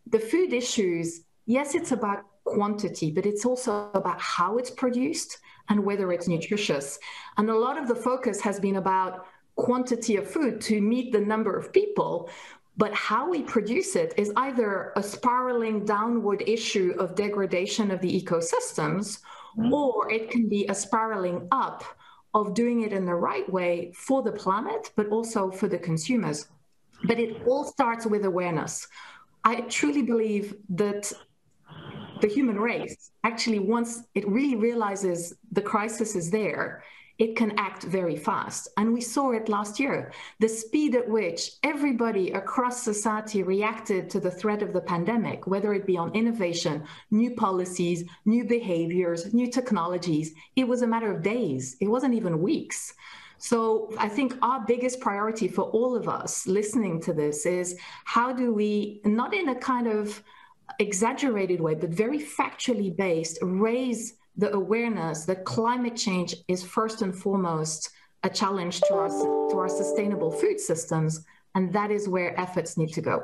the food issues, yes, it's about quantity, but it's also about how it's produced and whether it's nutritious. And a lot of the focus has been about quantity of food to meet the number of people, but how we produce it is either a spiraling downward issue of degradation of the ecosystems, or it can be a spiraling up of doing it in the right way for the planet, but also for the consumers. But it all starts with awareness. I truly believe that the human race actually, once it really realizes the crisis is there, it can act very fast. And we saw it last year, the speed at which everybody across society reacted to the threat of the pandemic, whether it be on innovation, new policies, new behaviors, new technologies. It was a matter of days. It wasn't even weeks. So I think our biggest priority for all of us listening to this is how do we, not in a kind of exaggerated way, but very factually based, raise the awareness that climate change is first and foremost a challenge to our sustainable food systems, and that is where efforts need to go.